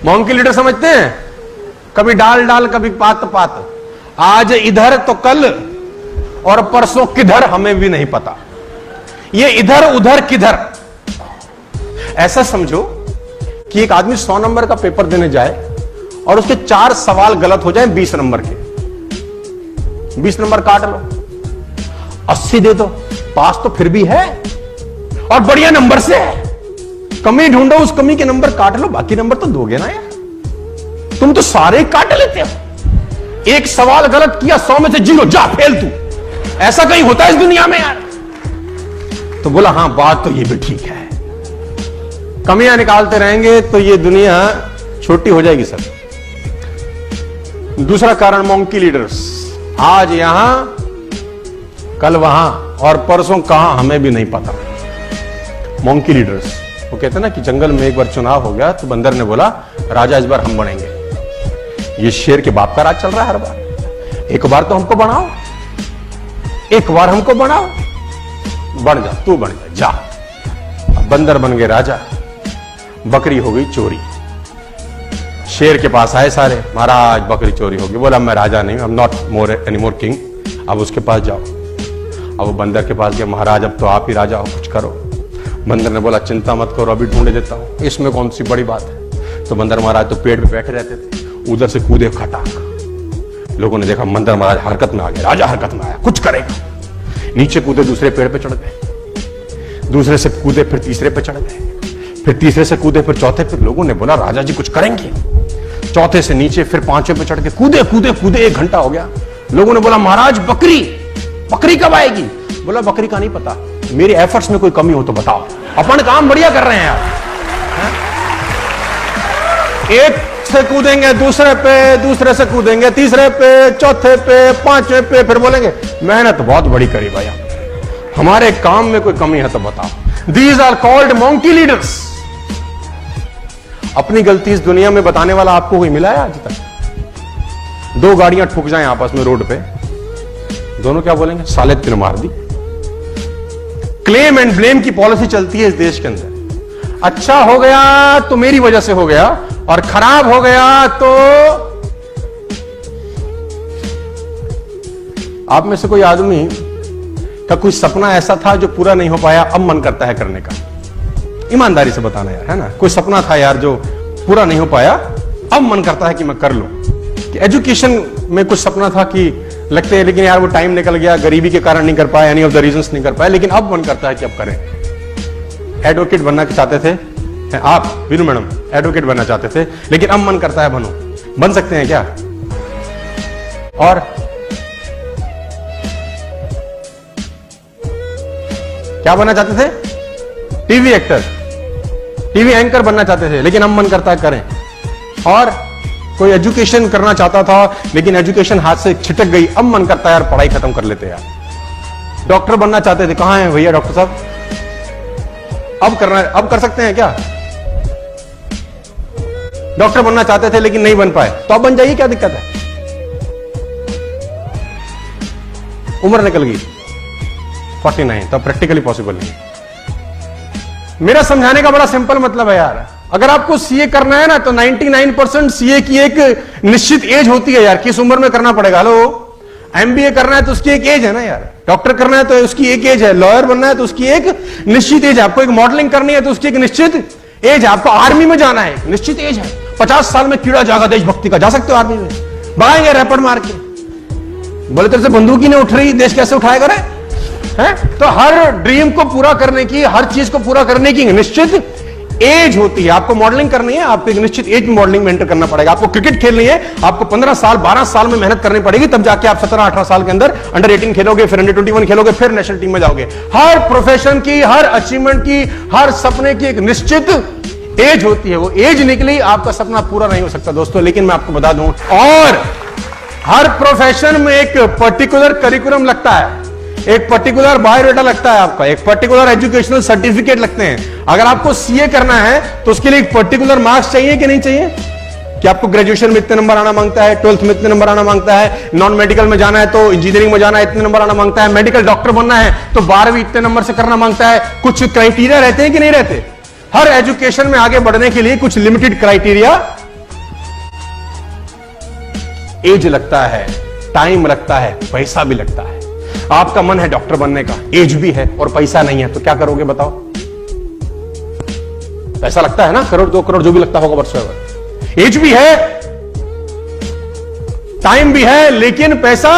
Monkey leader समझते हैं, कभी डाल डाल कभी पात पात, आज इधर तो कल और परसों किधर हमें भी नहीं पता, ये इधर उधर किधर। ऐसा समझो कि एक आदमी 100 नंबर का पेपर देने जाए और उसके 4 सवाल गलत हो जाए 20 नंबर के, 20 नंबर काट लो, 80 दे दो, पास तो फिर भी है और बढ़िया नंबर से है, कमी ढूंढो, उस कमी के नंबर काट लो, बाकी नंबर तो दोगे ना यार, तुम तो सारे काट लेते हो। एक सवाल गलत किया 100 में से 0, जा फेल तू, ऐसा कहीं होता है इस दुनिया में यार? तो बोला हाँ बात तो ये भी ठीक है, कमियां निकालते रहेंगे तो ये दुनिया छोटी हो जाएगी सर। दूसरा कारण मोंकी लीडर्स, आज यहां कल वहां और परसों कहां हमें भी नहीं पता। मोंकी लीडर्स, वो कहते हैं ना कि जंगल में एक बार चुनाव हो गया तो बंदर ने बोला राजा इस बार हम बनेंगे। ये शेर के बाप का राज चल रहा है हर बार, एक बार तो हमको बनाओ, एक बार हमको बनाओ, बन जा तू, बन जा। अब बंदर बन गए राजा, बकरी हो गई चोरी। शेर के पास आए सारे, महाराज बकरी चोरी हो गई। बोला मैं राजा नहीं, I am not more any more king, अब उसके पास जाओ। अब वो बंदर के पास गया, महाराज अब तो आप ही राजा हो, कुछ करो। बंदर ने बोला चिंता मत करो, अभी ढूंढे देता हूं, इसमें कौन सी बड़ी बात है। तो बंदर महाराज तो पेड़ पे बैठे रहते थे, उधर से कूदे खटाक। लोगों ने देखा बंदर महाराज हरकत में आ गया, राजा हरकत में आया, कुछ करेगा। नीचे कूदे, दूसरे पेड़ पे चढ़ गए, दूसरे से कूदे फिर तीसरे पे चढ़ गए, फिर तीसरे से कूदे फिर चौथे पे। लोगों ने बोला राजा जी कुछ करेंगे। चौथे से नीचे फिर 5वें पे चढ़ के कूदे कूदे कूदे, 1 घंटा हो गया। लोगों ने बोला महाराज बकरी, बकरी कब आएगी? बोला बकरी का नहीं पता, मेरे एफर्ट्स में कोई कमी हो तो बताओ, अपन काम बढ़िया कर रहे हैं यार। एक से कूदेंगे दूसरे पे, दूसरे से कूदेंगे तीसरे पे, चौथे पे, 5वें पे, फिर बोलेंगे मेहनत बहुत बड़ी करी भाई, हमारे काम में कोई कमी है तो बताओ। These are called monkey leaders. अपनी गलती इस दुनिया में बताने वाला आपको कोई मिला है आज तक? 2 गाड़ियां ठुक जाएं आपस में रोड पे, दोनों क्या बोलेंगे? साले तेरे मार दी। क्लेम एंड ब्लेम की पॉलिसी चलती है इस देश के अंदर। अच्छा हो गया तो मेरी वजह से हो गया, और खराब हो गया तो आप में से कोई आदमी का कोई सपना ऐसा था जो पूरा नहीं हो पाया, अब मन करता है करने का? ईमानदारी से बताना यार, है ना? कोई सपना था यार जो पूरा नहीं हो पाया, अब मन करता है कि मैं कर लूं। कि एजुकेशन में कुछ सपना था कि लगते हैं, लेकिन यार वो टाइम निकल गया, गरीबी के कारण नहीं कर पाया, एनी ऑफ द रीजंस नहीं कर पाया, लेकिन अब मन करता है कि अब करें। एडवोकेट बनना चाहते थे आप, वीरू मैडम एडवोकेट बनना चाहते थे, लेकिन अब मन करता है बनो। बन सकते हैं क्या? और क्या बनना चाहते थे? टीवी एक्टर, टीवी एंकर बनना चाहते थे, लेकिन अब मन करता है करें। और कोई एजुकेशन करना चाहता था, लेकिन एजुकेशन हाथ से छिटक गई, अब मन करता है यार पढ़ाई खत्म कर लेते यार। डॉक्टर बनना चाहते थे, कहां हैं भैया डॉक्टर साहब? अब करना है, अब कर सकते हैं क्या? डॉक्टर बनना चाहते थे लेकिन नहीं बन पाए, तो अब बन जाइए, क्या दिक्कत है? उम्र निकल गई 49, तब प्रैक्टिकली पॉसिबल नहीं। मेरा समझाने का बड़ा सिंपल मतलब है यार, अगर आपको सीए करना है ना तो 99% सीए की एक निश्चित एज होती है यार, किस उम्र में करना पड़ेगा। हेलो, एमबीए करना है तो उसकी एक एज है ना यार, डॉक्टर करना है तो उसकी एक एज है, लॉयर बनना है तो उसकी एक निश्चित एज है, आपको एक मॉडलिंग करनी है तो उसकी एक निश्चित एज है, आपको आर्मी में जाना है निश्चित एज है। 50 साल में कीड़ा जागा देशभक्ति का, जा सकते हो आर्मी में, भागेंगे रैपट मार के। बोले तेरे से बंदूक ही नहीं उठ रही, देश कैसे उठाएगा रे? है? तो हर ड्रीम को पूरा करने की, हर चीज को पूरा करने की निश्चित एज होती है। आपको मॉडलिंग करनी है, आपको एक निश्चित एज में मॉडलिंग में एंटर करना पड़ेगा। आपको क्रिकेट खेलनी है, आपको 15 साल 12 साल में मेहनत करनी पड़ेगी, तब जाके आप 17-18 साल के अंदर अंडर 18 खेलोगे, फिर अंडर 21 खेलोगे, फिर नेशनल टीम में जाओगे। हर प्रोफेशन की, हर अचीवमेंट की, हर सपने की एक निश्चित एज होती है। वो एज निकली, आपका सपना पूरा नहीं हो सकता दोस्तों। लेकिन मैं आपको बता दूं, और हर प्रोफेशन में एक पर्टिकुलर करिकुलम लगता है, एक पर्टिकुलर बायोडाटा लगता है, आपका एक पर्टिकुलर एजुकेशनल सर्टिफिकेट लगते हैं। अगर आपको सीए करना है तो उसके लिए एक पर्टिकुलर मार्क्स चाहिए कि नहीं चाहिए? कि आपको ग्रेजुएशन में इतने नंबर आना मांगता है, 12th में इतने नंबर आना मांगता है, नॉन मेडिकल में जाना है तो इंजीनियरिंग में जाना है इतने नंबर आना मांगता है, मेडिकल डॉक्टर बनना है तो 12वीं इतने नंबर से करना मांगता है। कुछ क्राइटेरिया रहते हैं कि नहीं रहते? हर एजुकेशन में आगे बढ़ने के लिए कुछ लिमिटेड क्राइटेरिया, एज लगता है, टाइम लगता है, पैसा भी लगता है। आपका मन है डॉक्टर बनने का, एज भी है और पैसा नहीं है, तो क्या करोगे बताओ? पैसा लगता है ना, करोड़ 2 करोड़ जो भी लगता होगा वर्ष। एज भी है, टाइम भी है, लेकिन पैसा